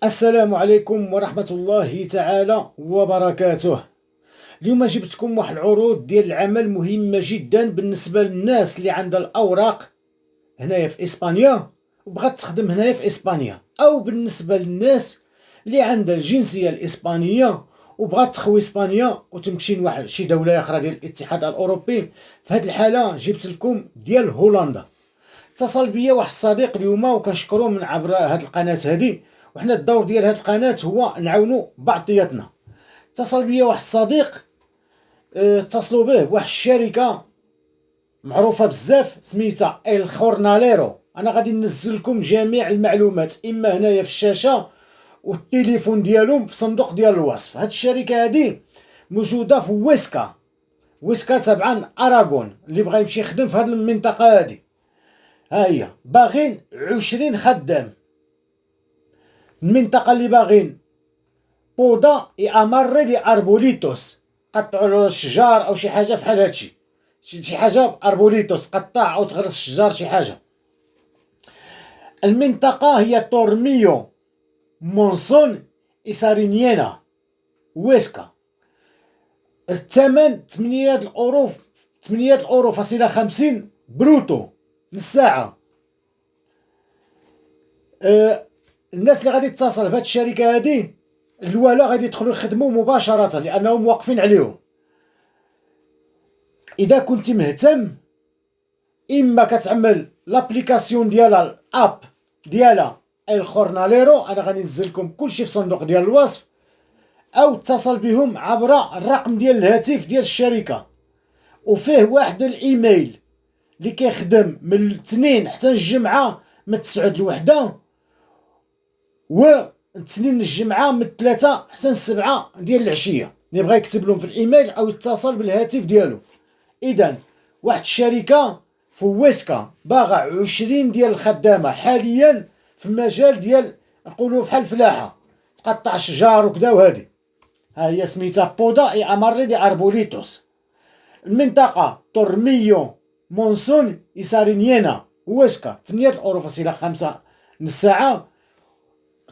السلام عليكم ورحمة الله تعالى وبركاته. اليوم جبتكم واحد العروض ديال العمل مهمة جدا بالنسبة للناس اللي عندها الأوراق هنايا في إسبانيا وبغات تخدم هنايا في إسبانيا، أو بالنسبة للناس اللي عندها الجنسية الإسبانية وبغات تخوي إسبانيا وتمشي لواحد شي دولة أخرى ديال الاتحاد الأوروبي. في هذه الحالة جبت لكم ديال هولندا. اتصل بيا واحد الصديق اليوم وكنشكروه من عبر هذه القناة هذه، وحنا الدور ديال هذه القناة هو نعاونوا بعضياتنا. اتصل بيا واحد الصديق، اتصلوا به واحد الشركة معروفة بزاف سميتها الخورناليرو. انا غادي ننزل لكم جميع المعلومات اما هنايا في الشاشة والتليفون ديالهم في صندوق ديال الوصف. هاد الشركة هذه موجودة في ويسكا تبعا اراغون. اللي بغى يمشي يخدم في هذه المنطقة هذه، ها هي باغين 20 خدام. المنطقة اللي باغين بودا اماري دي اربوليتوس، قطعوا له الشجار او شي حاجه بحال هادشي، شي حاجه اربوليتوس قطع او تغرس الشجار شي حاجه. المنطقه هي تورميو مونسون إسارينيانا ويسكا. الثمن 8 الاورو، 8 الاورو فاصلة 50 بروتو للساعه. الناس اللي غادي تتصل بهاد الشركه هذه الوالا غادي يدخلوا يخدموا مباشره لانهم واقفين عليهم. اذا كنت مهتم اما كتعمل لابليكاسيون ديالها، الاب ديالها الخورناليرو، انا غادي ننزل لكم كلشي في صندوق ديال الوصف، او اتصل بهم عبر الرقم ديال الهاتف ديال الشركه، وفيه واحد الايميل اللي كيخدم من الاثنين حتى الجمعه من 9 لوحده، والاثنين الجمعه من 3 حتى 7 ديال العشيه. اللي بغى يكتب لهم في الايميل او يتصل بالهاتف ديالو. اذا واحد الشركه في ويسكا باغا 20 ديال الخدامه حاليا في المجال ديال نقولوا بحال الفلاحه، تقطع الشجار وكذا وهادي. ها هي سميتها بودا اي اماري دي اربوليتوس. المنطقه تورميو مونسون إسارينيانا ويسكا. 8 الاورو فاصلة 5 للساعه.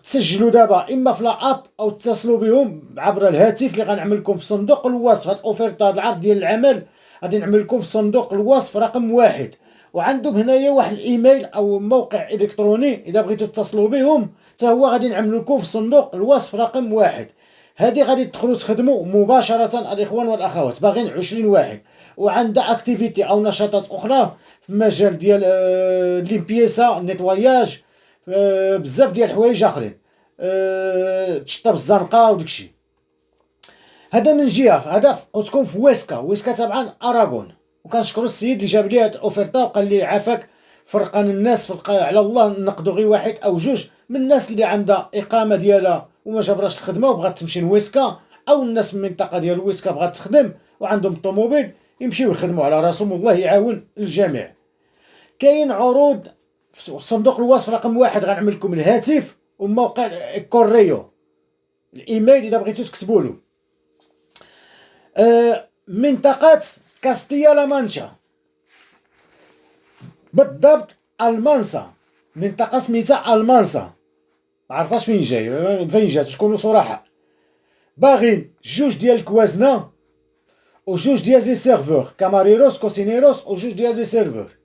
تسجلوا دابا اما في لاب او تتصلوا بهم عبر الهاتف اللي غنعمل لكم في صندوق الوصف. هاد الاوفيرت، هاد العرض ديال العمل غادي نعمل لكم في صندوق الوصف رقم 1. وعندهم هنايا واحد الايميل او موقع الكتروني اذا بغيتوا تتصلوا بهم حتى هو غادي نعمل لكم في صندوق الوصف رقم 1. هذه غادي تدخلوا تخدموا مباشره الاخوان والاخوات. باغيين 20 واحد وعندها اكتيفيتي او نشاطات اخرى في المجال ديال ليمبيسا، النيتواياج، بزاف ديال الحوايج اخرين، تشطب الزنقه وداكشي. هذا من جهه. هذا قلت لكم في ويسكا طبعا اراغون. وكنشكر السيد اللي جاب لي هاد الاوفرتا وقال لي عافاك فرقان الناس على الله نقدوا غير واحد او جوج من الناس اللي عندها اقامه ديالها وما جابراش الخدمه وبغات تمشي لويسكا، او الناس من المنطقه ديال ويسكا بغات تخدم وعندهم الطوموبيل يمشيو يخدموا على راسهم. والله يعاون الجميع. كاين عروض في صندوق الوصف رقم 1. غنعمل لكم الهاتف وموقع الكوريو، الايميل اذا بغيتو تكتبوا له. منطقه كاستيا لا مانشا، بالضبط المانسا. منطقه سميتها المانسا، ما عرفاش فين جاي فين جات تكونوا صراحه. باغين 2 ديال الكوازنه و2 ديال لي سيرفور كاماريروس كوسينيروس و2 ديال لي سيرفور.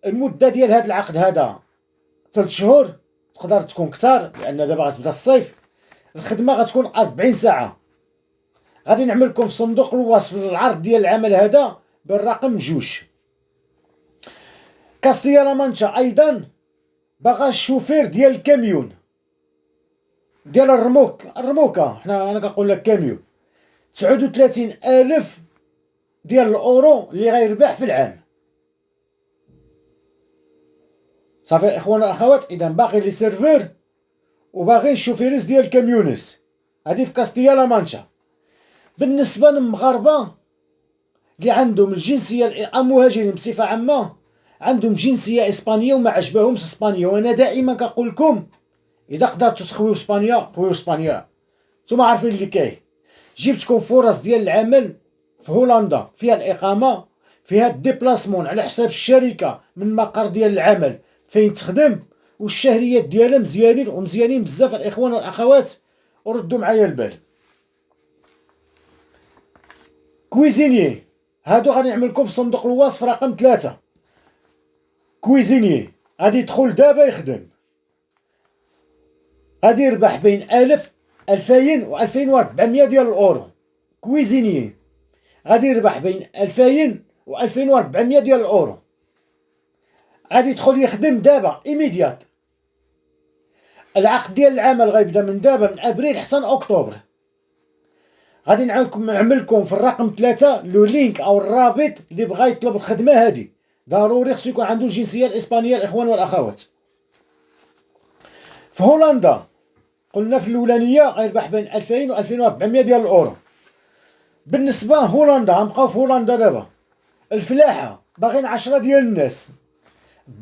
المده ديال هذا العقد هذا 3 شهور، تقدر تكون كثار لان دابا غتبدا الصيف. الخدمه غتكون 40 ساعه. غادي نعمل لكم في صندوق الوصف العرض ديال العمل هذا بالرقم 2. كاستيا لا مانشا ايضا باغا الشوفير ديال الكاميون ديال الرموكه، انا كنقول لك كاميون. 39,000 ديال الاورو اللي غيربح في العام. صافي الاخوان والاخوات، اذا باغي لي سيرفور وباغي الشوفيريس ديال الكاميونيس. هذه في كاستيا لا مانشا. بالنسبه للمغاربه اللي عندهم الجنسيه، المهاجرين بصفه عامه عندهم جنسيه اسبانيه وما عجبهمش اسبانيا، وانا دائما كنقول لكم اذا قدرتوا تخويو اسبانيا خويو اسبانيا. نتوما عارفين اللي كاين. جبتكم فرص ديال العمل في هولندا، فيها الاقامه، فيها الديبلاسمون على حساب الشركه من مقر ديال العمل فين تخدم، والشهريات ديالها مزيانين ومزيانين بزاف الاخوان والاخوات، وردوا معايا البال. كويزينيي هادو غادي نعمل لكم في صندوق الوصف رقم 3. كويزينيي غادي يدخل دابا يخدم، غادي يربح بين 1000 2000 و 2400 ديال الاورو. كويزينيي غادي يربح بين 2000 و 2400 ديال الاورو، غادي يدخل يخدم دابا ايميديات. العقد ديال العمل غيبدا من دابا من ابريل حتى اكتوبر. غادي نعمل لكم في الرقم 3 لو لينك او الرابط اللي بغى يطلب الخدمه هذه. ضروري خصو يكون عنده الجنسيه الاسبانيه الاخوان والاخوات. في هولندا قلنا في الاولانيه غيربح بين 2000 و 2400 ديال الاورو. بالنسبه هولندا غنبقاو في هولندا دابا. الفلاحه باغيين 10 ديال الناس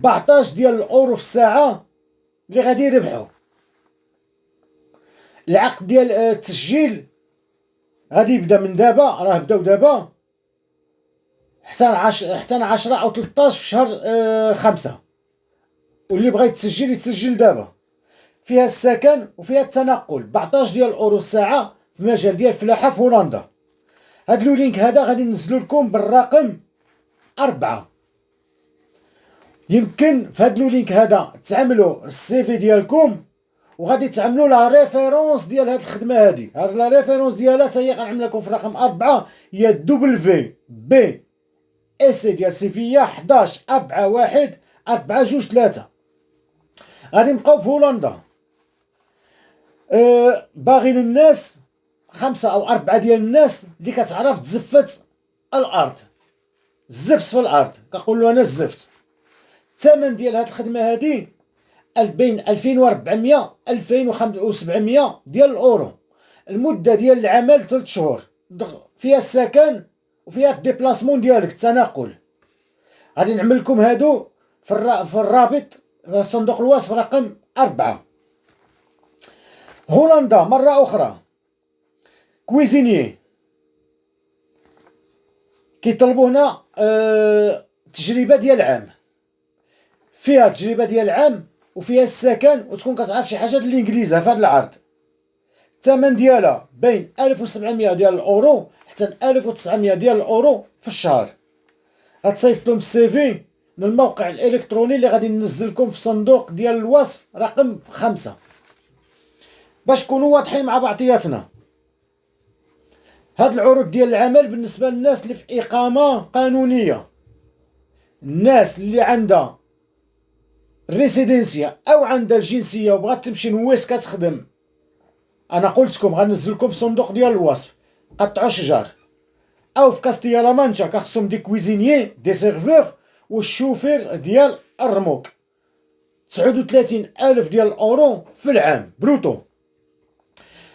14 ديال الاورو في الساعه اللي غادي يربحوا. العقد ديال التسجيل غادي يبدا من دابا، راه بداو دابا حتى 10 او 13 في شهر 5. واللي بغى يتسجل دابا. فيها السكن وفيها التنقل، 14 ديال الاورو الساعه في مجال ديال الفلاحه في هولندا. هاد لو لينك هذا غادي ننزلو لكم بالرقم 4. يمكن في هاد لو لينك هذا تعملوا السي في ديالكم، وغادي تعملوا لا ريفيرونس ديال هاد الخدمه هادي. هاد لا ريفيرونس ديالها حتى هي غنعمل لكم في رقم 4، هي دبليو بي اس ديال سيفيا 11 4 1 4 2 3. غادي نبقاو في هولندا. باغين الناس 5 أو 4 ديال الناس اللي كتعرف تزفت الارض، الزفت في الارض، كنقولوا انا الزفت. الثمن ديال هاد الخدمه هادي بين 2400 2700 ديال الاورو. المده ديال العمل 3 شهور، فيها السكن وفيها الديبلاسمون ديالك التنقل. غادي نعمل لكم هادو في الرابط في صندوق الوصف رقم 4. هولندا مره اخرى. كويزينيي كيطلبوا هنا تجربه ديال عام، فيها تجربه ديال عام وفيها السكن وتكون كتعرف شي حاجه ديال الانجليزيه في هذا العرض. الثمن ديالها بين 1700 ديال الاورو حتى 1900 ديال الاورو في الشهر. غتصيفط لهم السي في من الموقع الالكتروني اللي غادي ننزل لكم في صندوق ديال الوصف رقم 5 باش نكونوا واضحين مع بعضياتنا. هاد العروض ديال العمل بالنسبه للناس اللي في اقامه قانونيه، الناس اللي عندها الريسيدنسيا او عندها الجنسيه وبغات تمشي نويس كتخدم. انا قلت لكم غنزل لكم في صندوق ديال الوصف قطعوا شجر. او في كاستيا لا مانشا كخصهم دي كويزينيي دي سيرفور والشوفير ديال الرموك. 39,000 ديال الاورو في العام بروتو.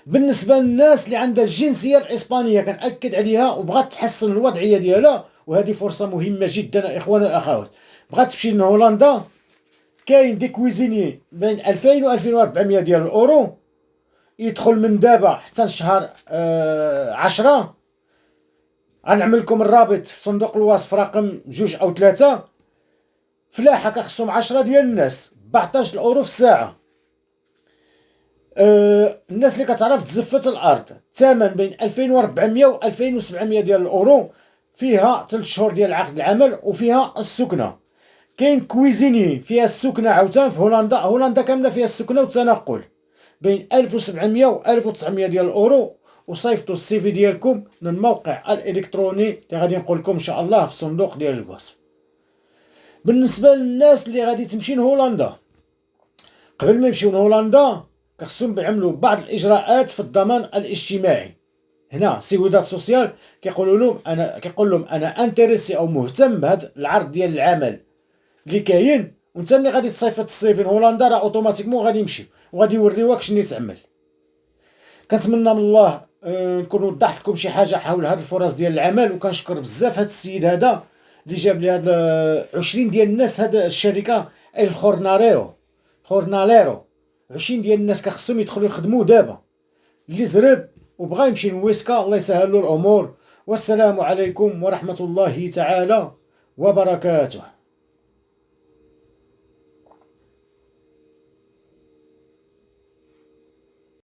بالنسبه للناس اللي عندها الجنسيه الاسبانيه كنأكد عليها وبغات تحسن الوضعيه ديالها، وهذه فرصه مهمه جدا اخوان والاخوات. بغات تمشي لهولندا، كاين دي كويزيني بين 2000 و 2400 ديال الاورو، يدخل من دابا حتى شهر 10. غنعمل لكم الرابط في صندوق الوصف رقم 2 أو 3. فلاحه كخصهم 10 ديال الناس 14 الاورو في الساعه. الناس اللي كتعرف تزفت الارض، الثمن بين 2400 و 2700 ديال الاورو، فيها 3 شهور ديال عقد العمل وفيها السكنه. كاين كويزيني فيها السكنه عاوتاني في هولندا كامله فيها السكنه والتنقل بين 1700 و 1900 ديال الاورو. وصيفطوا السي في ديالكم للموقع الالكتروني اللي غادي نقول لكم ان شاء الله في الصندوق ديال الوصف. بالنسبه للناس اللي غادي تمشي لهولندا، قبل ما يمشيو لهولندا كخصهم يعملوا بعض الاجراءات في الضمان الاجتماعي. هنا سيودات سوسيال كيقول لهم انا انتريسي او مهتم بهذا العرض ديال العمل اللي كاين، وانت ملي غادي تصيفط السي في هولندا راه اوتوماتيكمون غادي يمشي وغادي يوريوك شنو تعمل. كنتمنى من الله نكون وضحت لكم شي حاجه حول هاد الفرص ديال العمل، وكنشكر بزاف هاد السيد هذا اللي جاب لي هاد 20 ديال الناس. هاد الشركه الخورناليرو 20 ديال الناس كخصهم يدخلوا يخدموا دابا. اللي زرب وبغى يمشي لويسكا الله يسهل له الامور. والسلام عليكم ورحمه الله تعالى وبركاته.